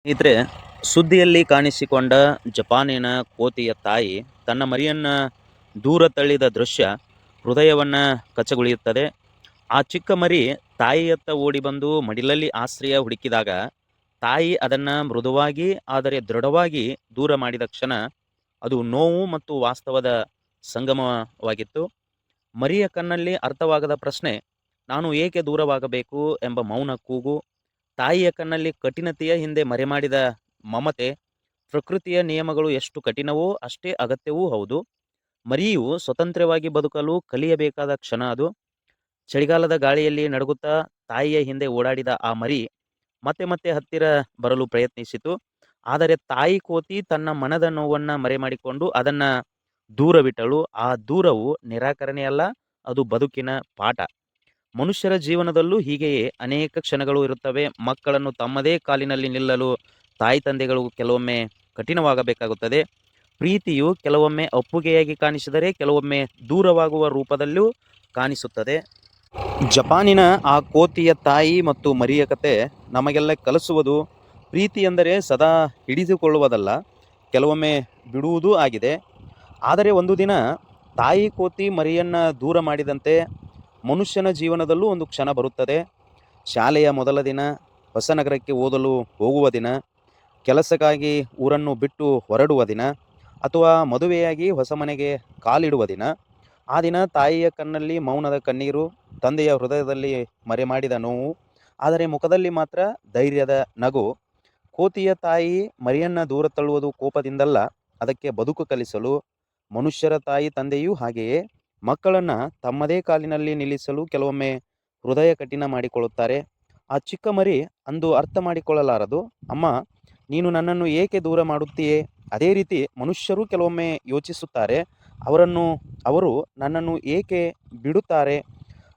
ಸ್ನೇಹಿತರೆ, ಸುದ್ದಿಯಲ್ಲಿ ಕಾಣಿಸಿಕೊಂಡ ಜಪಾನಿನ ಕೋತಿಯ ತಾಯಿ ತನ್ನ ಮರಿಯನ್ನ ದೂರ ತಳ್ಳಿದ ದೃಶ್ಯ ಹೃದಯವನ್ನ ಕಚ್ಚಗೊಳಿಯುತ್ತದೆ. ಆ ಚಿಕ್ಕ ಮರಿ ತಾಯಿಯತ್ತ ಓಡಿ ಬಂದು ಮಡಿಲಲ್ಲಿ ಆಶ್ರಯ ಹುಡುಕಿದಾಗ ತಾಯಿ ಅದನ್ನ ಮೃದುವಾಗಿ ಆದರೆ ದೃಢವಾಗಿ ದೂರ ಮಾಡಿದ ಕ್ಷಣ ಅದು ನೋವು ಮತ್ತು ವಾಸ್ತವದ ಸಂಗಮವಾಗಿತ್ತು. ಮರಿಯ ಕಣ್ಣಲ್ಲಿ ಅರ್ಥವಾಗದ ಪ್ರಶ್ನೆ, ನಾನು ಏಕೆ ದೂರವಾಗಬೇಕು ಎಂಬ ಮೌನ ಕೂಗು, ತಾಯಿಯ ಕಣ್ಣಲ್ಲಿ ಕಠಿಣತೆಯ ಹಿಂದೆ ಮರೆಮಾಡಿದ ಮಮತೆ. ಪ್ರಕೃತಿಯ ನಿಯಮಗಳು ಎಷ್ಟು ಕಠಿಣವೋ ಅಷ್ಟೇ ಅಗತ್ಯವೂ ಹೌದು. ಮರಿಯು ಸ್ವತಂತ್ರವಾಗಿ ಬದುಕಲು ಕಲಿಯಬೇಕಾದ ಕ್ಷಣ ಅದು. ಚಳಿಗಾಲದ ಗಾಳಿಯಲ್ಲಿ ನಡುಗುತ್ತಾ ತಾಯಿಯ ಹಿಂದೆ ಓಡಾಡಿದ ಆ ಮರಿ ಮತ್ತೆ ಮತ್ತೆ ಹತ್ತಿರ ಬರಲು ಪ್ರಯತ್ನಿಸಿತು. ಆದರೆ ತಾಯಿ ಕೋತಿ ತನ್ನ ಮನದ ನೋವನ್ನ ಮರೆಮಾಡಿಕೊಂಡು ಅದನ್ನ ದೂರವಿಟ್ಟಳು. ಆ ದೂರವು ನಿರಾಕರಣೆಯಲ್ಲ, ಅದು ಬದುಕಿನ ಪಾಠ. ಮನುಷ್ಯರ ಜೀವನದಲ್ಲೂ ಹೀಗೆಯೇ ಅನೇಕ ಕ್ಷಣಗಳು ಇರುತ್ತವೆ. ಮಕ್ಕಳನ್ನು ತಮ್ಮದೇ ಕಾಲಿನಲ್ಲಿ ನಿಲ್ಲಲು ತಾಯಿ ತಂದೆಗಳು ಕೆಲವೊಮ್ಮೆ ಕಠಿಣವಾಗಬೇಕಾಗುತ್ತದೆ. ಪ್ರೀತಿಯು ಕೆಲವೊಮ್ಮೆ ಅಪ್ಪುಗೆಯಾಗಿ ಕಾಣಿಸಿದರೆ ಕೆಲವೊಮ್ಮೆ ದೂರವಾಗುವ ರೂಪದಲ್ಲೂ ಕಾಣಿಸುತ್ತದೆ. ಜಪಾನಿನ ಆ ಕೋತಿಯ ತಾಯಿ ಮತ್ತು ಮರಿಯ ಕತೆ ನಮಗೆಲ್ಲ ಕಲಿಸುವುದು, ಪ್ರೀತಿ ಎಂದರೆ ಸದಾ ಹಿಡಿದುಕೊಳ್ಳುವುದಲ್ಲ, ಕೆಲವೊಮ್ಮೆ ಬಿಡುವುದೂ ಆಗಿದೆ. ಆದರೆ ಒಂದು ದಿನ ತಾಯಿ ಕೋತಿ ಮರಿಯನ್ನ ದೂರ ಮಾಡಿದಂತೆ ಮನುಷ್ಯನ ಜೀವನದಲ್ಲೂ ಒಂದು ಕ್ಷಣ ಬರುತ್ತದೆ. ಶಾಲೆಯ ಮೊದಲ ದಿನ, ಹೊಸ ನಗರಕ್ಕೆ ಓದಲು ಹೋಗುವ ದಿನ, ಕೆಲಸಕ್ಕಾಗಿ ಊರನ್ನು ಬಿಟ್ಟು ಹೊರಡುವ ದಿನ, ಅಥವಾ ಮದುವೆಯಾಗಿ ಹೊಸ ಮನೆಗೆ ಕಾಲಿಡುವ ದಿನ. ಆ ದಿನ ತಾಯಿಯ ಕಣ್ಣಲ್ಲಿ ಮೌನದ ಕಣ್ಣೀರು, ತಂದೆಯ ಹೃದಯದಲ್ಲಿ ಮರೆಮಾಡಿದ ನೋವು, ಆದರೆ ಮುಖದಲ್ಲಿ ಮಾತ್ರ ಧೈರ್ಯದ ನಗು. ಕೋತಿಯ ತಾಯಿ ಮರಿಯನ್ನ ದೂರ ತಳ್ಳುವುದು ಕೋಪದಿಂದಲ್ಲ, ಅದಕ್ಕೆ ಬದುಕು ಕಲಿಸಲು. ಮನುಷ್ಯರ ತಾಯಿ ತಂದೆಯೂ ಹಾಗೆಯೇ ಮಕ್ಕಳನ್ನ ತಮ್ಮದೇ ಕಾಲಿನಲ್ಲಿ ನಿಲ್ಲಿಸಲು ಕೆಲವೊಮ್ಮೆ ಹೃದಯ ಕಠಿಣ ಮಾಡಿಕೊಳ್ಳುತ್ತಾರೆ. ಆ ಚಿಕ್ಕ ಮರಿ ಅಂದು ಅರ್ಥ ಮಾಡಿಕೊಳ್ಳಲಾರದು. ಅಮ್ಮ, ನೀನು ನನ್ನನ್ನು ಏಕೆ ದೂರ ಮಾಡುತ್ತೀಯೇ? ಅದೇ ರೀತಿ ಮನುಷ್ಯರು ಕೆಲವೊಮ್ಮೆ ಯೋಚಿಸುತ್ತಾರೆ, ಅವರು ನನ್ನನ್ನು ಏಕೆ ಬಿಡುತ್ತಾರೆ?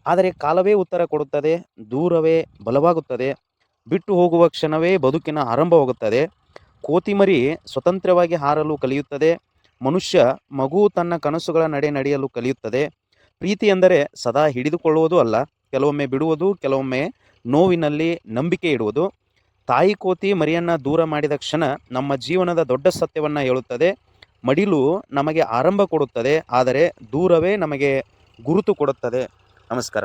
ಆದರೆ ಕಾಲವೇ ಉತ್ತರ ಕೊಡುತ್ತದೆ. ದೂರವೇ ಬಲವಾಗುತ್ತದೆ. ಬಿಟ್ಟು ಹೋಗುವ ಕ್ಷಣವೇ ಬದುಕಿನ ಆರಂಭವಾಗುತ್ತದೆ. ಕೋತಿಮರಿ ಸ್ವತಂತ್ರವಾಗಿ ಹಾರಲು ಕಲಿಯುತ್ತದೆ. ಮಗು ತನ್ನ ಕನಸುಗಳ ನಡೆಯಲು ಕಲಿಯುತ್ತದೆ. ಪ್ರೀತಿ ಎಂದರೆ ಸದಾ ಹಿಡಿದುಕೊಳ್ಳುವುದು ಅಲ್ಲ, ಕೆಲವೊಮ್ಮೆ ಬಿಡುವುದು, ಕೆಲವೊಮ್ಮೆ ನೋವಿನಲ್ಲಿ ನಂಬಿಕೆ ಇಡುವುದು. ತಾಯಿ ಕೋತಿ ಮರಿಯನ್ನ ದೂರ ಮಾಡಿದ ಕ್ಷಣ ನಮ್ಮ ಜೀವನದ ದೊಡ್ಡ ಸತ್ಯವನ್ನ ಹೇಳುತ್ತದೆ. ಮಡಿಲು ನಮಗೆ ಆರಂಭ ಕೊಡುತ್ತದೆ, ಆದರೆ ದೂರವೇ ನಮಗೆ ಗುರುತು ಕೊಡುತ್ತದೆ. ನಮಸ್ಕಾರ.